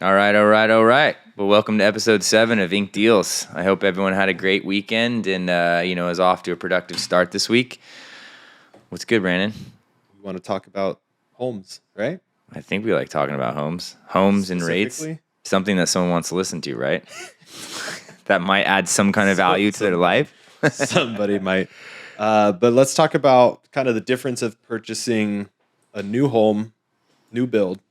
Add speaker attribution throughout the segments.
Speaker 1: All right, all right, all right. Well, welcome to episode 7 of Ink Deals. I hope everyone had a great weekend and is off to a productive start this week. What's good, Brandon?
Speaker 2: We want to talk about homes, right?
Speaker 1: I think we like talking about homes and rates.
Speaker 2: Specifically?
Speaker 1: Something that someone wants to listen to, right? That might add some kind of value to their life.
Speaker 2: Somebody might. But let's talk about kind of the difference of purchasing a new home, new build,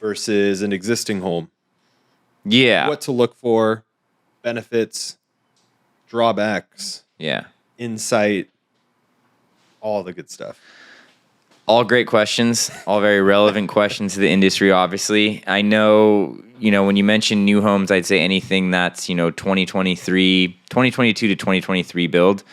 Speaker 2: versus an existing home.
Speaker 1: Yeah.
Speaker 2: What to look for, benefits, drawbacks,
Speaker 1: Yeah.
Speaker 2: insight, all the good stuff.
Speaker 1: All great questions, all very relevant questions to the industry, obviously. I know, when you mention new homes, I'd say anything that's, 2022 to 2023 build.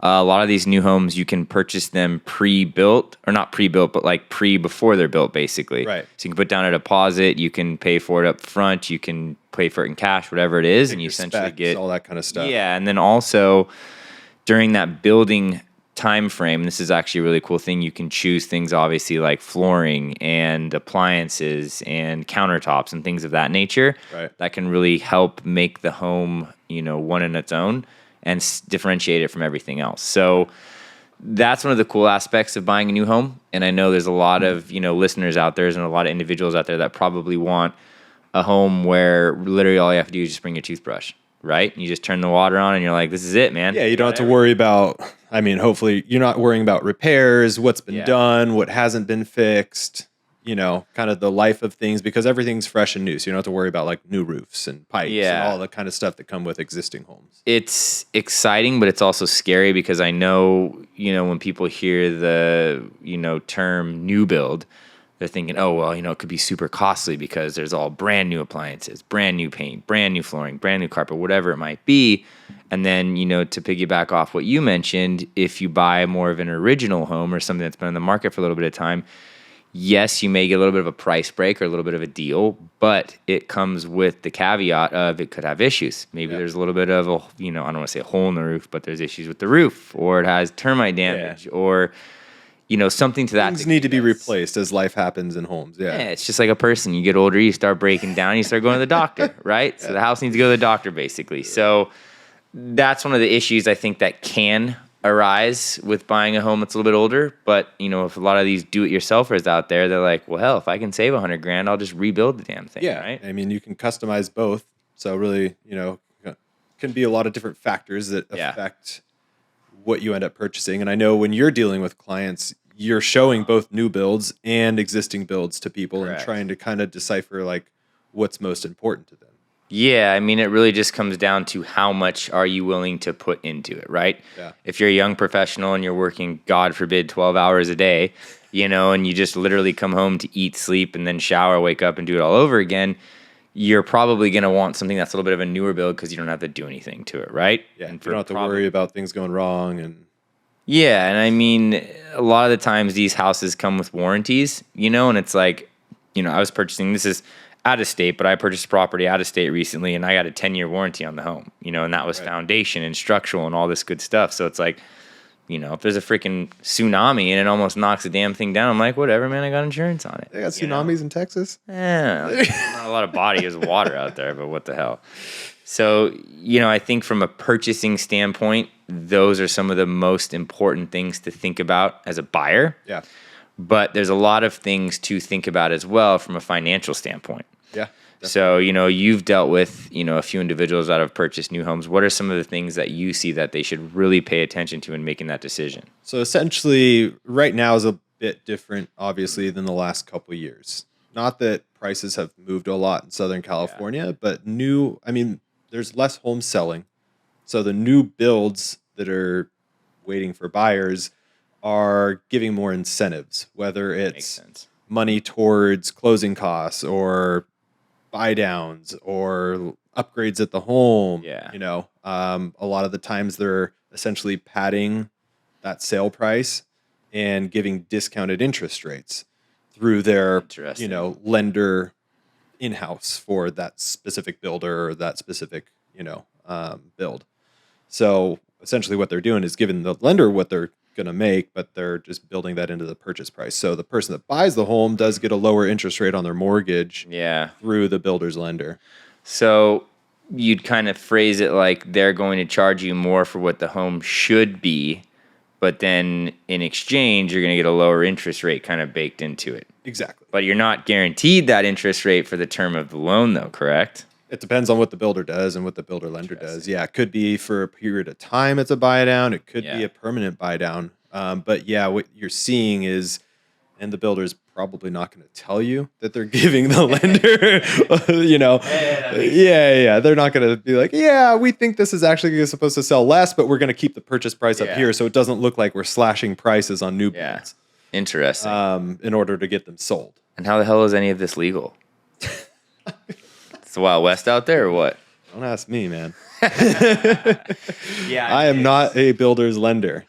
Speaker 1: A lot of these new homes, you can purchase them pre-built, or not pre-built, but like before they're built, basically.
Speaker 2: Right.
Speaker 1: So you can put down a deposit, you can pay for it up front, you can pay for it in cash, whatever it is, and you essentially
Speaker 2: Specs,
Speaker 1: get
Speaker 2: all that kind of stuff.
Speaker 1: Yeah, and then also during that building time frame, this is actually a really cool thing. You can choose things obviously like flooring and appliances and countertops and things of that nature.
Speaker 2: Right.
Speaker 1: That can really help make the home, one in its own and differentiate it from everything else. So that's one of the cool aspects of buying a new home. And I know there's a lot of, listeners out there and a lot of individuals out there that probably want a home where literally all you have to do is just bring your toothbrush, right? You just turn the water on and you're like, this is it, man.
Speaker 2: Yeah, you don't have to worry about, hopefully you're not worrying about repairs, what's been done, what hasn't been fixed, kind of the life of things, because everything's fresh and new. So you don't have to worry about like new roofs and pipes and all the kind of stuff that come with existing homes.
Speaker 1: It's exciting, but it's also scary because I know, when people hear the, term new build, they're thinking, oh, well, it could be super costly because there's all brand new appliances, brand new paint, brand new flooring, brand new carpet, whatever it might be. And then, to piggyback off what you mentioned, if you buy more of an original home or something that's been on the market for a little bit of time, yes, you may get a little bit of a price break or a little bit of a deal, but it comes with the caveat of it could have issues. Maybe there's a little bit of a, I don't want to say a hole in the roof, but there's issues with the roof, or it has termite damage, or something to that.
Speaker 2: Things need to be replaced as life happens in homes. Yeah,
Speaker 1: it's just like a person. You get older, you start breaking down, you start going to the doctor, right? So the house needs to go to the doctor, basically. So that's one of the issues I think that can arise with buying a home that's a little bit older. But, if a lot of these do-it-yourselfers out there, they're like, well, hell, if I can save $100,000, I'll just rebuild the damn thing, right?
Speaker 2: You can customize both. So really, can be a lot of different factors that affect what you end up purchasing. And I know when you're dealing with clients, you're showing both new builds and existing builds to people. Correct. And trying to kind of decipher like what's most important to them.
Speaker 1: Yeah, it really just comes down to how much are you willing to put into it, right?
Speaker 2: Yeah.
Speaker 1: If you're a young professional and you're working, God forbid, 12 hours a day, and you just literally come home to eat, sleep, and then shower, wake up, and do it all over again, you're probably going to want something that's a little bit of a newer build because you don't have to do anything to it, right?
Speaker 2: Yeah, and you don't have to worry about things going wrong.
Speaker 1: Yeah, and a lot of the times these houses come with warranties, and it's like, I was purchasing, this is out of state, but I purchased property out of state recently, and I got a 10-year warranty on the home, and that was foundation and structural and all this good stuff. So it's like, if there's a freaking tsunami and it almost knocks the damn thing down, I'm like, whatever, man, I got insurance on it.
Speaker 2: They got tsunamis in Texas?
Speaker 1: Yeah, not a lot of bodies of water out there, but what the hell. So, I think from a purchasing standpoint, those are some of the most important things to think about as a buyer.
Speaker 2: Yeah.
Speaker 1: But there's a lot of things to think about as well from a financial standpoint.
Speaker 2: Yeah.
Speaker 1: Definitely. So, you've dealt with, a few individuals that have purchased new homes. What are some of the things that you see that they should really pay attention to in making that decision?
Speaker 2: So essentially, right now is a bit different, obviously, than the last couple of years. Not that prices have moved a lot in Southern California, but there's less homes selling. So the new builds that are waiting for buyers are giving more incentives, whether it's money towards closing costs or buy downs or upgrades at the home.
Speaker 1: Yeah.
Speaker 2: A lot of the times they're essentially padding that sale price and giving discounted interest rates through their, lender in-house for that specific builder or that specific, build. So essentially what they're doing is giving the lender what they're going to make, but they're just building that into the purchase price. So the person that buys the home does get a lower interest rate on their mortgage
Speaker 1: Yeah.
Speaker 2: through the builder's lender.
Speaker 1: So you'd kind of phrase it like they're going to charge you more for what the home should be, but then in exchange, you're going to get a lower interest rate kind of baked into it.
Speaker 2: Exactly.
Speaker 1: But you're not guaranteed that interest rate for the term of the loan, though, correct?
Speaker 2: It depends on what the builder does and what the builder lender does. Yeah, it could be for a period of time it's a buy down. It could be a permanent buy down. But yeah, what you're seeing is, and the builder's probably not going to tell you that they're giving the lender, you know. Yeah. They're not going to be like, yeah, we think this is actually supposed to sell less, but we're going to keep the purchase price up here so it doesn't look like we're slashing prices on new builds.
Speaker 1: Interesting.
Speaker 2: In order to get them sold.
Speaker 1: And how the hell is any of this legal? It's the Wild West out there, or what?
Speaker 2: Don't ask me, man.
Speaker 1: Yeah,
Speaker 2: I am not a builder's lender.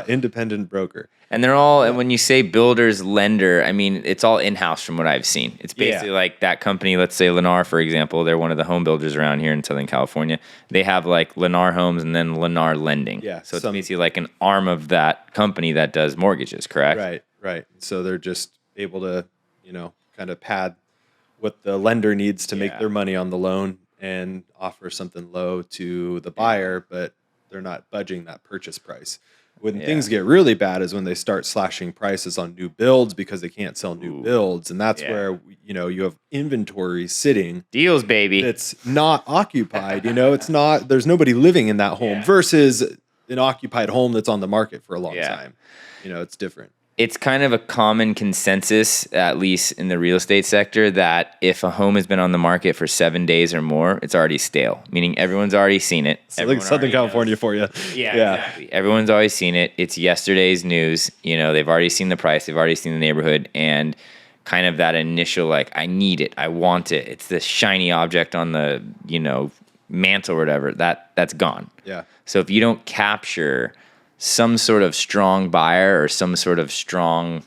Speaker 2: Independent broker.
Speaker 1: And they're all, and when you say builder's lender, I mean, it's all in-house from what I've seen. It's basically like that company, let's say Lennar, for example. They're one of the home builders around here in Southern California. They have like Lennar Homes and then Lennar Lending.
Speaker 2: Yeah.
Speaker 1: So it's basically like an arm of that company that does mortgages, correct?
Speaker 2: Right. So they're just able to, kind of pad what the lender needs to make their money on the loan and offer something low to the buyer, but they're not budging that purchase price. When things get really bad is when they start slashing prices on new builds because they can't sell new builds. And that's where, you have inventory sitting.
Speaker 1: Deals, baby.
Speaker 2: It's not occupied, it's not, there's nobody living in that home versus an occupied home that's on the market for a long time. It's different.
Speaker 1: It's kind of a common consensus, at least in the real estate sector, that if a home has been on the market for 7 days or more, it's already stale, meaning everyone's already seen it.
Speaker 2: It's like Southern California for you.
Speaker 1: Yeah, exactly. Everyone's always seen it. It's yesterday's news. They've already seen the price. They've already seen the neighborhood. And kind of that initial, like, I need it. I want it. It's this shiny object on the, mantle or whatever. That's gone.
Speaker 2: Yeah.
Speaker 1: So if you don't capture some sort of strong buyer or some sort of strong,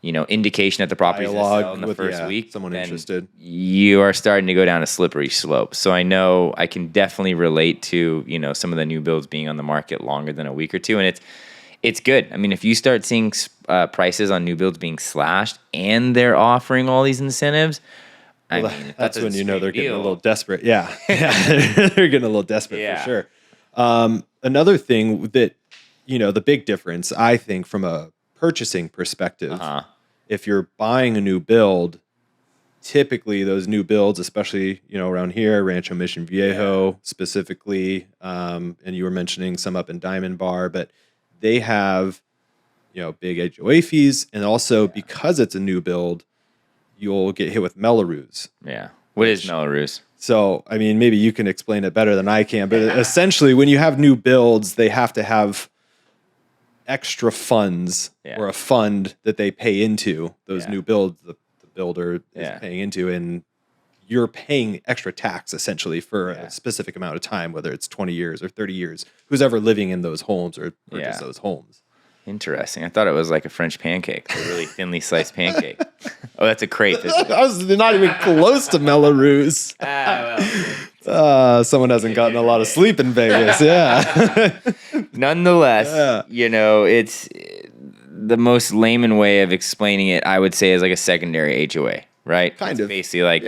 Speaker 1: indication that the property's going to sell in the first week,
Speaker 2: someone interested,
Speaker 1: you are starting to go down a slippery slope. So I know I can definitely relate to, some of the new builds being on the market longer than a week or two. And it's good. I mean, if you start seeing prices on new builds being slashed and they're offering all these incentives,
Speaker 2: that's when they're getting a little desperate. Yeah. They're getting a little desperate for sure. Another thing that, the big difference, I think, from a purchasing perspective, if you're buying a new build, typically those new builds, especially, around here, Rancho Mission Viejo specifically, and you were mentioning some up in Diamond Bar, but they have, big HOA fees. And also because it's a new build, you'll get hit with Mello-Roos.
Speaker 1: Yeah. What is Mello-Roos?
Speaker 2: So, I mean, maybe you can explain it better than I can, but essentially when you have new builds, they have to have extra funds or a fund that they pay into those new builds the builder is paying into, and you're paying extra tax essentially for a specific amount of time, whether it's 20 years or 30 years, who's ever living in those homes or purchased those homes.
Speaker 1: Interesting. I thought it was like a French pancake, a really thinly sliced pancake. Oh, that's a crepe.
Speaker 2: I was not even close to Mello-Roos. Someone hasn't gotten a lot of sleep in Vegas. Yeah.
Speaker 1: Nonetheless, it's the most layman way of explaining it, I would say, is like a secondary HOA, right?
Speaker 2: Kind of.
Speaker 1: Basically like,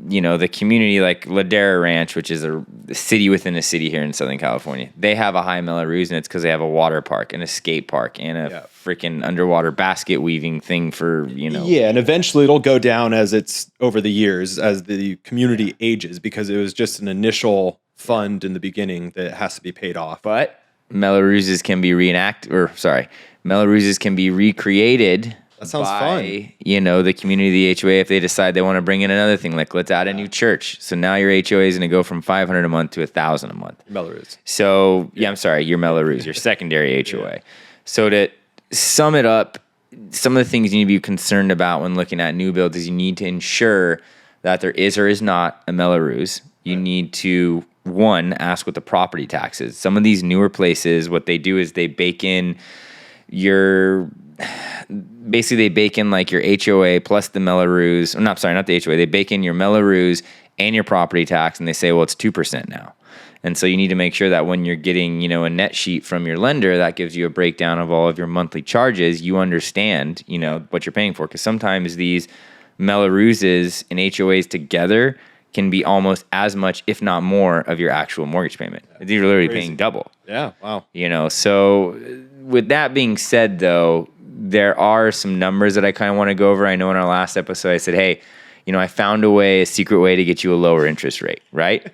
Speaker 1: the community like Ladera Ranch, which is a city within a city here in Southern California. They have a high Mello-Roos, and it's because they have a water park and a skate park and a freaking underwater basket weaving thing for,
Speaker 2: Yeah, and eventually it'll go down as it's over the years, as the community ages, because it was just an initial fund in the beginning that has to be paid off.
Speaker 1: But Mello-Rooses can be Mello-Rooses can be recreated.
Speaker 2: That sounds fun.
Speaker 1: The community of the HOA, if they decide they want to bring in another thing, like let's add a new church. So now your HOA is going to go from $500 a month to $1,000 a month.
Speaker 2: Mello-Roos.
Speaker 1: So, your Mello-Roos, your secondary HOA. So to sum it up, some of the things you need to be concerned about when looking at new builds is you need to ensure that there is or is not a Mello-Roos. You need to, one, ask what the property tax is. Some of these newer places, what they do is they bake in like your HOA plus the Mello-Roos. Not the HOA. They bake in your Mello-Roos and your property tax, and they say, well, it's 2% now. And so you need to make sure that when you're getting, you know, a net sheet from your lender that gives you a breakdown of all of your monthly charges, you understand, you know, what you're paying for. Because sometimes these Melarooses and HOAs together can be almost as much, if not more, of your actual mortgage payment. You're literally paying double.
Speaker 2: Yeah, wow.
Speaker 1: You know, so with that being said, though, there are some numbers that I kind of want to go over. I know in our last episode I said, hey, you know, I found a secret way to get you a lower interest rate, right?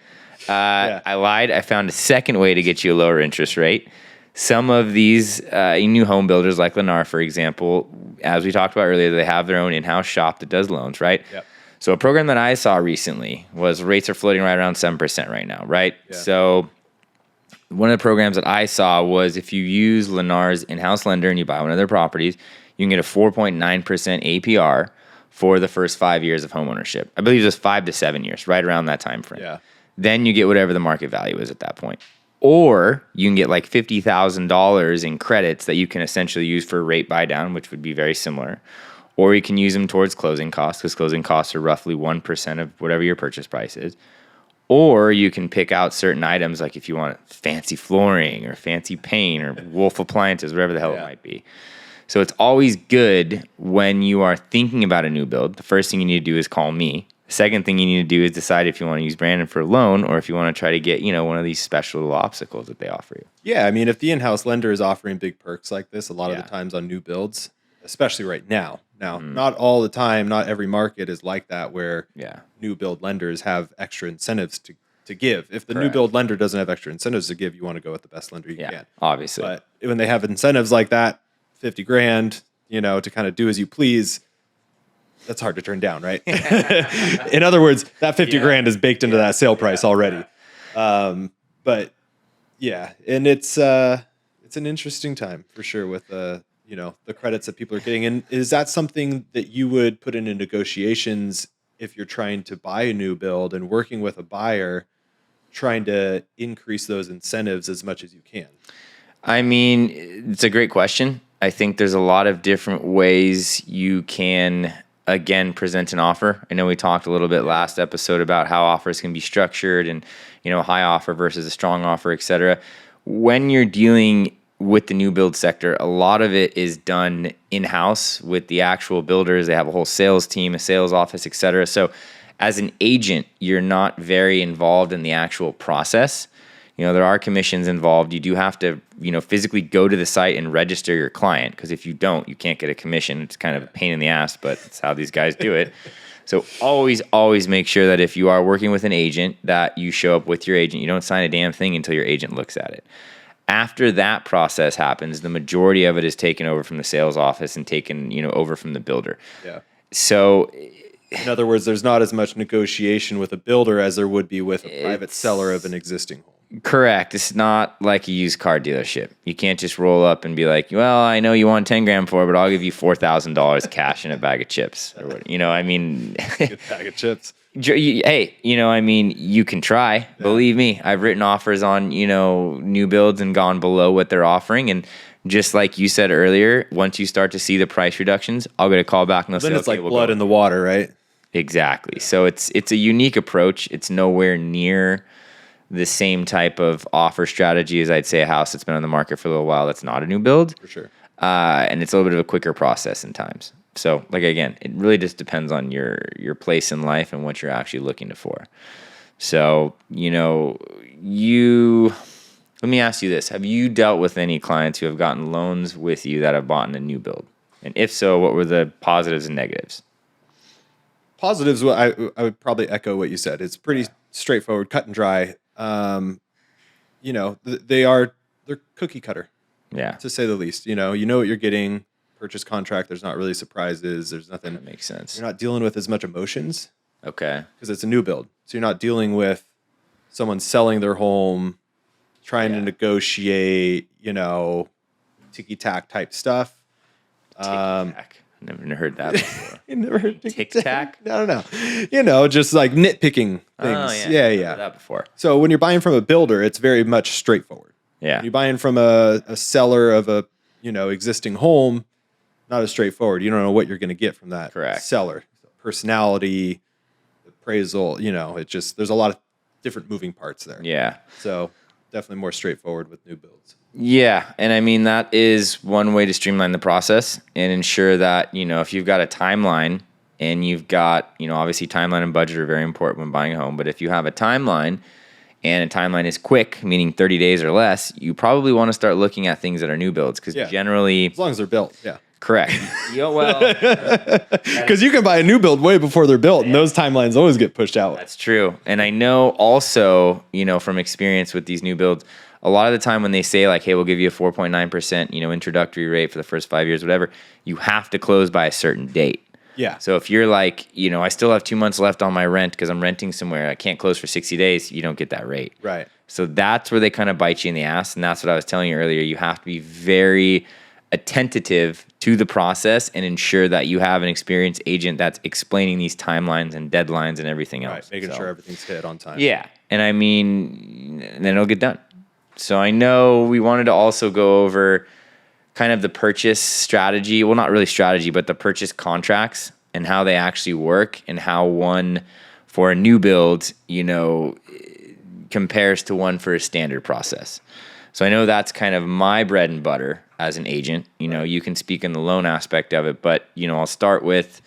Speaker 1: I lied. I found a second way to get you a lower interest rate. Some of these new home builders like Lennar, for example, as we talked about earlier, they have their own in-house shop that does loans, right?
Speaker 2: Yep.
Speaker 1: So a program that I saw recently was rates are floating right around 7% right now, right?
Speaker 2: Yeah.
Speaker 1: So one of the programs that I saw was if you use Lennar's in-house lender and you buy one of their properties, you can get a 4.9% APR for the first 5 years of homeownership. I believe it was 5 to 7 years, right around that time frame.
Speaker 2: Yeah.
Speaker 1: Then you get whatever the market value is at that point. Or you can get like $50,000 in credits that you can essentially use for a rate buy down, which would be very similar. Or you can use them towards closing costs, because closing costs are roughly 1% of whatever your purchase price is. Or you can pick out certain items, like if you want fancy flooring or fancy paint or Wolf appliances, whatever the hell it might be. So it's always good when you are thinking about a new build. The first thing you need to do is call me. The second thing you need to do is decide if you want to use Brandon for a loan or if you want to try to get, you know, one of these special little obstacles that they offer you.
Speaker 2: Yeah, I mean, if the in-house lender is offering big perks like this, a lot of the times on new builds, especially right now. Now, not all the time, not every market is like that where new build lenders have extra incentives to give. If the new build lender doesn't have extra incentives to give, you want to go with the best lender you can.
Speaker 1: Obviously.
Speaker 2: But when they have incentives like that, 50 grand, you know, to kind of do as you please, that's hard to turn down, right? In other words, that 50 grand is baked into that sale price already. But yeah, and it's an interesting time for sure with you know, the credits that people are getting. And is that something that you would put into negotiations if you're trying to buy a new build and working with a buyer, trying to increase those incentives as much as you can?
Speaker 1: I mean, it's a great question. I think there's a lot of different ways you can, again, present an offer. I know we talked a little bit last episode about how offers can be structured and, you know, a high offer versus a strong offer, et cetera. When you're dealing with the new build sector, a lot of it is done in-house with the actual builders. They have a whole sales team, a sales office, et cetera. So as an agent, you're not very involved in the actual process. You know, there are commissions involved. You do have to, you know, physically go to the site and register your client, because if you don't, you can't get a commission. It's kind of a pain in the ass, but it's how these guys do it. So always make sure that if you are working with an agent, that you show up with your agent. You don't sign a damn thing until your agent looks at it. After that process happens, the majority of it is taken over from the sales office and taken, you know, over from the builder.
Speaker 2: Yeah.
Speaker 1: So
Speaker 2: in other words, there's not as much negotiation with a builder as there would be with a private seller of an existing home.
Speaker 1: Correct. It's not like a used car dealership. You can't just roll up and be like, well, I know you want 10 grand for it, but I'll give you $4,000 cash and a bag of chips. Or what, you know, I mean,
Speaker 2: Good bag of chips.
Speaker 1: Hey, you know, I mean, you can try. Yeah. Believe me, I've written offers on, you know, new builds and gone below what they're offering. And just like you said earlier, once you start to see the price reductions, I'll get a call back and they'll say,
Speaker 2: it's like blood in the water, right?
Speaker 1: Exactly. So it's a unique approach. It's nowhere near the same type of offer strategy as I'd say a house that's been on the market for a little while that's not a new build.
Speaker 2: For sure.
Speaker 1: And it's a little bit of a quicker process in times. So, like, again, it really just depends on your place in life and what you're actually looking for. So, you know, let me ask you this. Have you dealt with any clients who have gotten loans with you that have bought in a new build? And if so, what were the positives and negatives?
Speaker 2: Positives, I would probably echo what you said. It's pretty straightforward, cut and dry. You know, they're cookie cutter, to say the least. You know what you're getting. Purchase contract. There's not really surprises. There's nothing.
Speaker 1: That makes sense.
Speaker 2: You're not dealing with as much emotions.
Speaker 1: Okay.
Speaker 2: Because it's a new build, so you're not dealing with someone selling their home, trying to negotiate. You know, ticky tack type stuff.
Speaker 1: Ticky tack. Never heard that before.
Speaker 2: You never heard
Speaker 1: Tic Tac?
Speaker 2: No. You know, just like nitpicking things.
Speaker 1: Oh,
Speaker 2: yeah.
Speaker 1: Heard that before.
Speaker 2: So when you're buying from a builder, it's very much straightforward.
Speaker 1: Yeah.
Speaker 2: When you're buying from a seller of a, you know, existing home, not as straightforward. You don't know what you're going to get from that seller. Personality, appraisal, you know, it just, there's a lot of different moving parts there.
Speaker 1: Yeah.
Speaker 2: So definitely more straightforward with new builds.
Speaker 1: Yeah, and I mean that is one way to streamline the process and ensure that, if you've got a timeline and you've got, obviously timeline and budget are very important when buying a home, but if you have a timeline and a timeline is quick, meaning 30 days or less, you probably want to start looking at things that are new builds because generally,
Speaker 2: as long as they're built,
Speaker 1: correct.
Speaker 2: Because you can buy a new build way before they're built, and those timelines always get pushed out.
Speaker 1: That's true. And I know also, from experience with these new builds, a lot of the time when they say like, hey, we'll give you a 4.9%, introductory rate for the first 5 years, whatever, you have to close by a certain date.
Speaker 2: Yeah.
Speaker 1: So if you're like, I still have 2 months left on my rent because I'm renting somewhere, I can't close for 60 days, you don't get that rate.
Speaker 2: Right.
Speaker 1: So that's where they kind of bite you in the ass. And that's what I was telling you earlier. You have to be very attentive to the process and ensure that you have an experienced agent that's explaining these timelines and deadlines and everything else.
Speaker 2: Right, making sure everything's hit on time.
Speaker 1: Yeah. And I mean, then it'll get done. So I know we wanted to also go over kind of the purchase strategy. Well, not really strategy, but the purchase contracts and how they actually work and how one for a new build, compares to one for a standard process. So I know that's kind of my bread and butter as an agent. You can speak in the loan aspect of it, but, I'll start with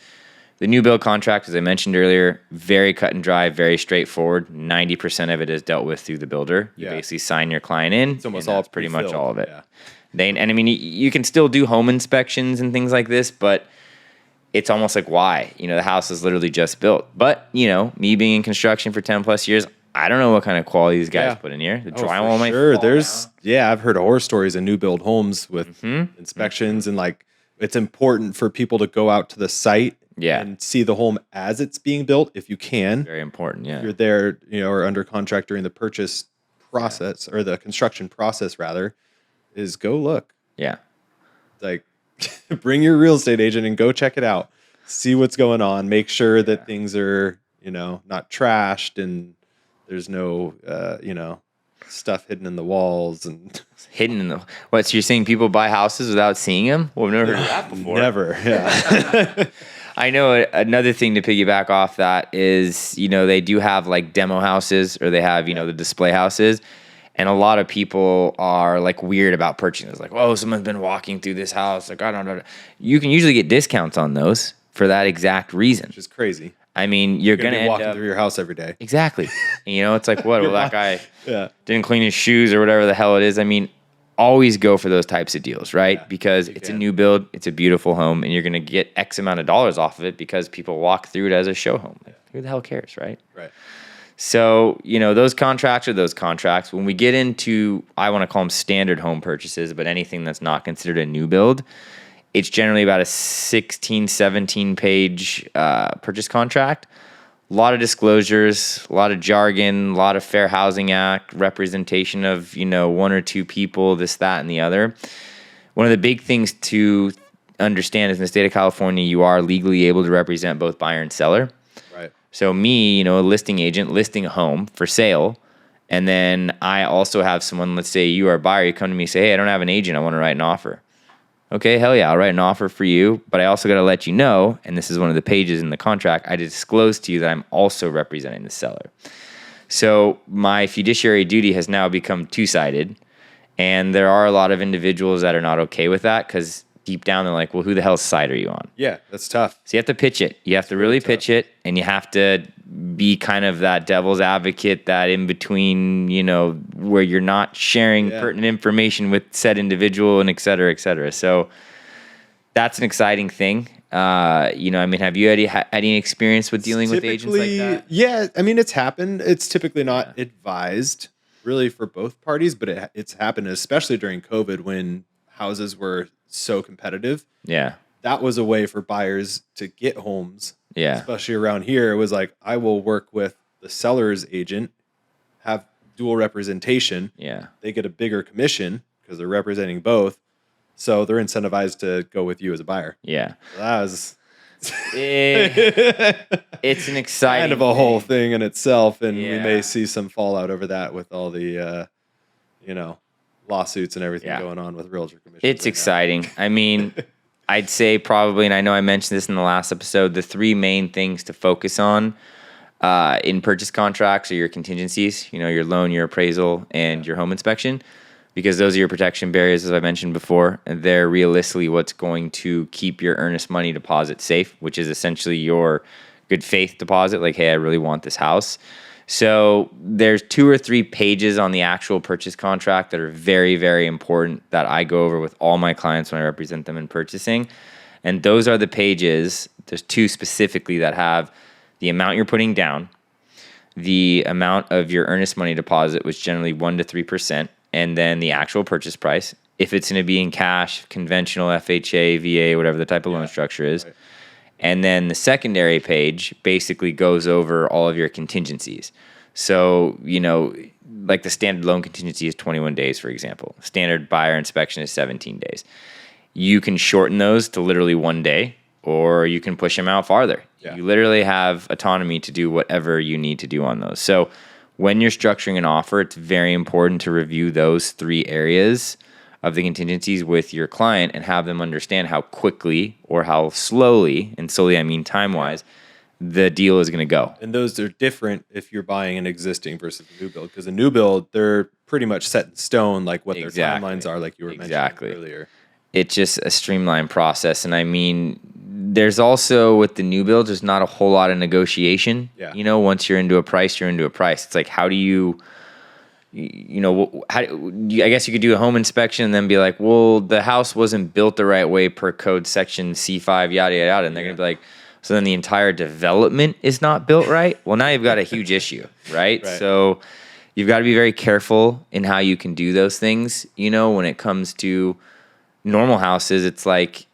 Speaker 1: the new build contract, as I mentioned earlier, very cut and dry, very straightforward. 90% of it is dealt with through the builder. You basically sign your client in.
Speaker 2: It's almost all
Speaker 1: pretty much all of it.
Speaker 2: Yeah.
Speaker 1: And I mean, you can still do home inspections and things like this, but it's almost like why? The house is literally just built. But, me being in construction for 10 plus years, I don't know what kind of quality these guys put in here. The drywall might
Speaker 2: sure.
Speaker 1: There's
Speaker 2: I've heard horror stories in new build homes with inspections and like it's important for people to go out to the site and see the home as it's being built if you can.
Speaker 1: Very important, yeah.
Speaker 2: If you're there, or under contract during the purchase process or the construction process rather, is go look.
Speaker 1: Yeah.
Speaker 2: Like bring your real estate agent and go check it out. See what's going on. Make sure that things are, not trashed and there's no, stuff hidden in the walls and
Speaker 1: hidden in the what? So you're saying people buy houses without seeing them? Well, I've never heard of that before.
Speaker 2: Never. Yeah.
Speaker 1: I know another thing to piggyback off that is, they do have like demo houses or they have, the display houses. And a lot of people are like weird about purchasing. It's like, oh, someone's been walking through this house. Like, I don't know. You can usually get discounts on those for that exact reason.
Speaker 2: Which is crazy.
Speaker 1: I mean, you're going to end
Speaker 2: walking
Speaker 1: up
Speaker 2: through your house every day.
Speaker 1: Exactly. And, it's like, what? Well, that guy
Speaker 2: Yeah.
Speaker 1: didn't clean his shoes or whatever the hell it is. I mean, always go for those types of deals, right?
Speaker 2: Yeah,
Speaker 1: because it's a new build, it's a beautiful home, and you're going to get X amount of dollars off of it because people walk through it as a show home. Like, who the hell cares, right?
Speaker 2: Right.
Speaker 1: So, those contracts are those contracts. When we get into, I want to call them standard home purchases, but anything that's not considered a new build, it's generally about a 16, 17 page purchase contract. A lot of disclosures, a lot of jargon, a lot of Fair Housing Act, representation of, one or two people, this, that, and the other. One of the big things to understand is in the state of California, you are legally able to represent both buyer and seller.
Speaker 2: Right.
Speaker 1: So me, a listing agent listing a home for sale, and then I also have someone, let's say you are a buyer, you come to me and say, hey, I don't have an agent, I want to write an offer. Okay, hell yeah, I'll write an offer for you, but I also got to let you know, and this is one of the pages in the contract, I disclose to you that I'm also representing the seller. So my fiduciary duty has now become two-sided, and there are a lot of individuals that are not okay with that because deep down they're like, well, who the hell's side are you on?
Speaker 2: Yeah, that's tough.
Speaker 1: So you have to pitch it. You have to really pitch it, and you have to be kind of that devil's advocate, that in between, where you're not sharing pertinent information with said individual and et cetera, et cetera. So that's an exciting thing. Have you had any experience with dealing with agents like that?
Speaker 2: Yeah, I mean, it's happened. It's typically not advised really for both parties, but it's happened, especially during COVID when houses were so competitive.
Speaker 1: Yeah.
Speaker 2: That was a way for buyers to get homes.
Speaker 1: Yeah.
Speaker 2: Especially around here. It was like, I will work with the seller's agent, have dual representation.
Speaker 1: Yeah.
Speaker 2: They get a bigger commission because they're representing both. So they're incentivized to go with you as a buyer.
Speaker 1: Yeah.
Speaker 2: So that was
Speaker 1: it's an exciting
Speaker 2: kind of a whole thing in itself. And
Speaker 1: Yeah.
Speaker 2: we may see some fallout over that with all the, lawsuits and everything going on with realtor commissions.
Speaker 1: It's
Speaker 2: right
Speaker 1: exciting. I mean, I'd say probably, and I know I mentioned this in the last episode, the three main things to focus on in purchase contracts or your contingencies, your loan, your appraisal, and your home inspection, because those are your protection barriers, as I mentioned before. And they're realistically what's going to keep your earnest money deposit safe, which is essentially your good faith deposit. Like, hey, I really want this house. So there's 2 or 3 pages on the actual purchase contract that are very, very important that I go over with all my clients when I represent them in purchasing. And those are the pages, there's 2 specifically, that have the amount you're putting down, the amount of your earnest money deposit, which generally 1 to 3%, and then the actual purchase price. If it's going to be in cash, conventional, FHA, VA, whatever the type of loan structure is. Right. And then the secondary page basically goes over all of your contingencies. So, like the standard loan contingency is 21 days, for example. Standard buyer inspection is 17 days. You can shorten those to literally 1 day, or you can push them out farther. Yeah. You literally have autonomy to do whatever you need to do on those. So when you're structuring an offer, it's very important to review those 3 areas of the contingencies with your client and have them understand how quickly or how slowly, and slowly I mean time-wise, the deal is going to go.
Speaker 2: And those are different if you're buying an existing versus a new build, because a new build, they're pretty much set in stone, like what their timelines are, like you were mentioning earlier.
Speaker 1: It's just a streamlined process. And I mean, there's also, with the new builds, there's not a whole lot of negotiation. Yeah. Once you're into a price, you're into a price. It's like, how do you... I guess you could do a home inspection and then be like, well, the house wasn't built the right way per code section C5, yada, yada, yada. And they're going to be like, so then the entire development is not built right? Well, now you've got a huge issue, right? So you've got to be very careful in how you can do those things. When it comes to normal houses, it's like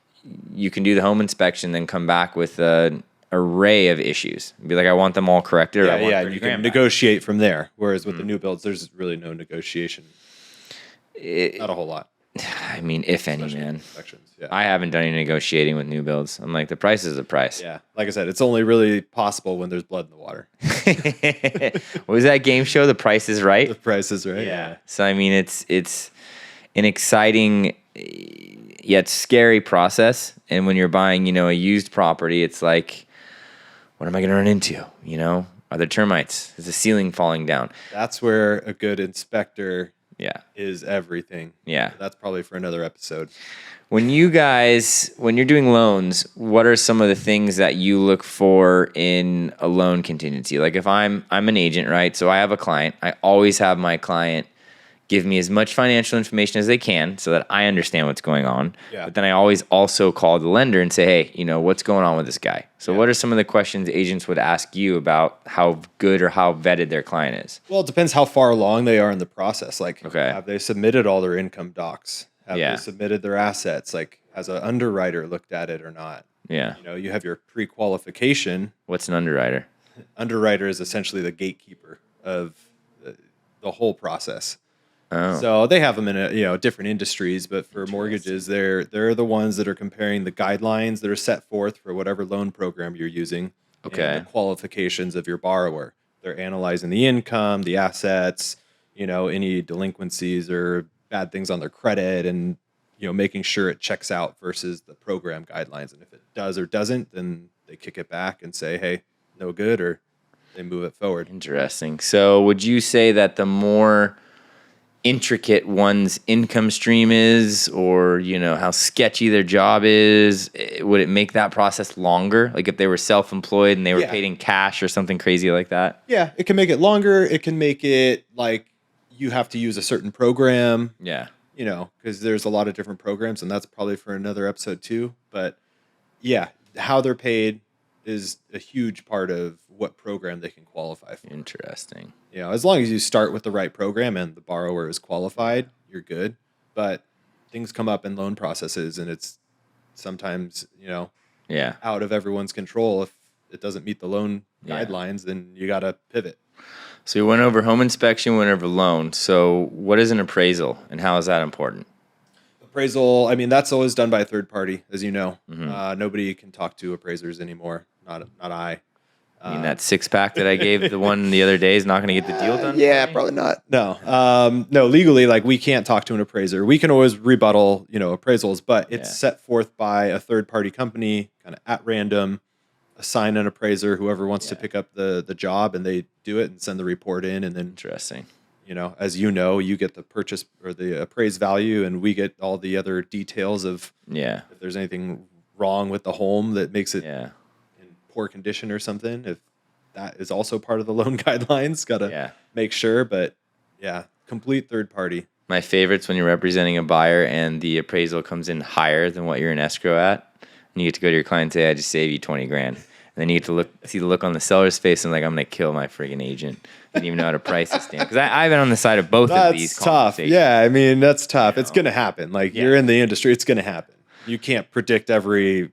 Speaker 1: you can do the home inspection, then come back with an array of issues. Be like, I want them all corrected. Or I want
Speaker 2: you can negotiate from there. Whereas with the new builds, there's really no negotiation. Not a whole lot.
Speaker 1: I mean, if any, man. Yeah. I haven't done any negotiating with new builds. I'm like, the price is the price.
Speaker 2: Yeah. Like I said, it's only really possible when there's blood in the water.
Speaker 1: What was that game show? The Price is Right?
Speaker 2: The Price is Right.
Speaker 1: Yeah. So, I mean, it's an exciting yet scary process. And when you're buying, a used property, it's like, what am I going to run into? Are there termites? Is the ceiling falling down?
Speaker 2: That's where a good inspector is everything.
Speaker 1: Yeah.
Speaker 2: That's probably for another episode.
Speaker 1: When you're doing loans, what are some of the things that you look for in a loan contingency? Like if I'm an agent, right? So I have a client. I always have my client give me as much financial information as they can so that I understand what's going on. Yeah. But then I always also call the lender and say, hey, what's going on with this guy? So what are some of the questions agents would ask you about how good or how vetted their client is?
Speaker 2: Well, it depends how far along they are in the process. Like, have they submitted all their income docs? Have they submitted their assets? Like, has an underwriter looked at it or not?
Speaker 1: Yeah.
Speaker 2: You have your pre-qualification.
Speaker 1: What's an underwriter?
Speaker 2: Underwriter is essentially the gatekeeper of the whole process.
Speaker 1: Oh.
Speaker 2: So they have them in different industries, but for mortgages, they're the ones that are comparing the guidelines that are set forth for whatever loan program you're using.
Speaker 1: Okay.
Speaker 2: And the qualifications of your borrower. They're analyzing the income, the assets, any delinquencies or bad things on their credit, and making sure it checks out versus the program guidelines. And if it does or doesn't, then they kick it back and say, hey, no good, or they move it forward.
Speaker 1: Interesting. So would you say that the more intricate one's income stream is, or how sketchy their job is, would it make that process longer? Like if they were self-employed and they were paid in cash or something crazy like that?
Speaker 2: Yeah, it can make it longer. It can make it like you have to use a certain program.
Speaker 1: Yeah.
Speaker 2: Because there's a lot of different programs, and that's probably for another episode too. But yeah, how they're paid is a huge part of what program they can qualify for.
Speaker 1: Interesting.
Speaker 2: As long as you start with the right program and the borrower is qualified, you're good. But things come up in loan processes, and it's sometimes, out of everyone's control. If it doesn't meet the loan guidelines, then you got to pivot.
Speaker 1: So you went over home inspection, went over loan. So what is an appraisal, and how is that important?
Speaker 2: Appraisal, I mean, that's always done by a third party, as you know. Mm-hmm. Nobody can talk to appraisers anymore. Not I.
Speaker 1: I mean, that 6-pack that I gave the one the other day is not going to get the deal done?
Speaker 2: Yeah, probably not. No. No, legally, we can't talk to an appraiser. We can always rebuttal, appraisals, but it's set forth by a third-party company, kind of at random. assign an appraiser, whoever wants to
Speaker 1: Yeah.
Speaker 2: pick up the job, and they do it and send the report in, and then
Speaker 1: Interesting.
Speaker 2: as you know, you get the purchase or the appraised value, and we get all the other details of
Speaker 1: Yeah.
Speaker 2: if there's anything wrong with the home that makes it
Speaker 1: Yeah.
Speaker 2: in poor condition or something. If that is also part of the loan guidelines, gotta
Speaker 1: Yeah.
Speaker 2: make sure. But yeah, complete third party.
Speaker 1: My favorite's when you're representing a buyer and the appraisal comes in higher than what you're in escrow at, and you get to go to your client and say, "I just saved you 20 grand." And then you get to see the look on the seller's face and like, I'm gonna kill my friggin' agent. Didn't even know how to price this thing. Because I've been on the side of both of these
Speaker 2: That's tough.
Speaker 1: conversations.
Speaker 2: Yeah, I mean that's tough. It's
Speaker 1: know?
Speaker 2: gonna happen. Like
Speaker 1: Yeah.
Speaker 2: you're in the industry, it's gonna happen. You can't predict every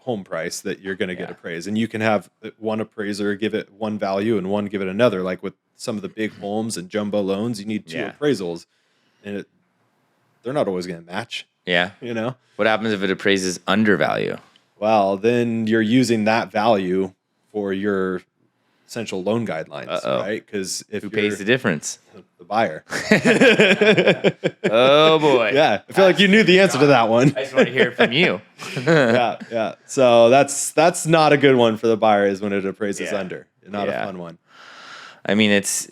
Speaker 2: home price that you're gonna get
Speaker 1: Yeah.
Speaker 2: appraised, and you can have one appraiser give it one value and one give it another. Like with some of the big homes and jumbo loans, you need two
Speaker 1: Yeah.
Speaker 2: appraisals, and they're not always gonna match.
Speaker 1: Yeah. What happens if it appraises under value?
Speaker 2: Well, then you're using that value for your essential loan guidelines,
Speaker 1: Uh-oh.
Speaker 2: right? Because if
Speaker 1: Who
Speaker 2: you're
Speaker 1: pays the difference?
Speaker 2: the buyer,
Speaker 1: Oh boy.
Speaker 2: yeah, I feel like you knew the answer to that one.
Speaker 1: I just want to hear it from you.
Speaker 2: Yeah. So that's not a good one for the buyer is when it appraises
Speaker 1: Yeah.
Speaker 2: under. Not
Speaker 1: Yeah.
Speaker 2: a fun one.
Speaker 1: I mean, it's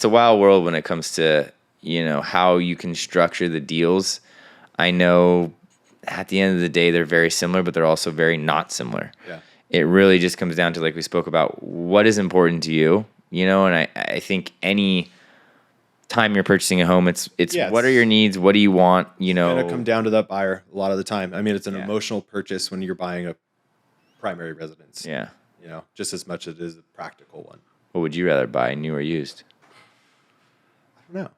Speaker 1: a wild world when it comes to how you can structure the deals. I know at the end of the day they're very similar, but they're also very not similar.
Speaker 2: Yeah.
Speaker 1: It really just comes down to, like we spoke about, what is important to you, and I think any time you're purchasing a home, it's
Speaker 2: Yes.
Speaker 1: what are your needs, what do you want,
Speaker 2: It's gonna come down to that buyer a lot of the time. I mean, it's an
Speaker 1: Yeah.
Speaker 2: emotional purchase when you're buying a primary residence.
Speaker 1: Yeah.
Speaker 2: Just as much as it is a practical one.
Speaker 1: What would you rather buy, new or used?
Speaker 2: I don't know.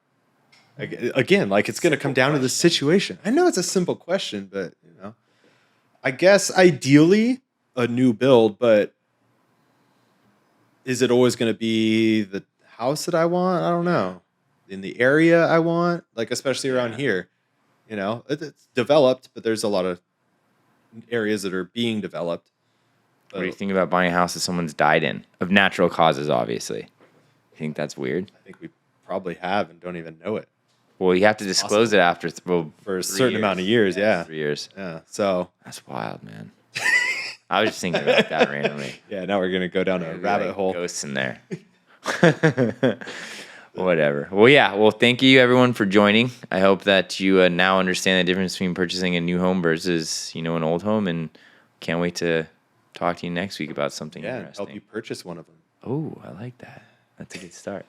Speaker 2: Again, like it's going to come down to the situation. I know it's a simple question, but I guess ideally a new build, but is it always going to be the house that I want? I don't know. In the area I want, like especially around here, it's developed, but there's a lot of areas that are being developed.
Speaker 1: What do you think about buying a house that someone's died in, of natural causes, obviously? You think that's weird?
Speaker 2: I think we probably have and don't even know it
Speaker 1: Well, you have to disclose it after
Speaker 2: for a certain amount of years. Yeah.
Speaker 1: 3 years.
Speaker 2: Yeah. So
Speaker 1: That's wild, man. I was just thinking about that randomly.
Speaker 2: yeah, now we're gonna go down a
Speaker 1: Maybe,
Speaker 2: rabbit
Speaker 1: like,
Speaker 2: hole.
Speaker 1: Ghosts in there. Whatever. Well, yeah. Well, thank you everyone for joining. I hope that you now understand the difference between purchasing a new home versus an old home, and can't wait to talk to you next week about something
Speaker 2: Yeah,
Speaker 1: interesting.
Speaker 2: help you purchase one of them.
Speaker 1: Oh, I like that. That's a good start.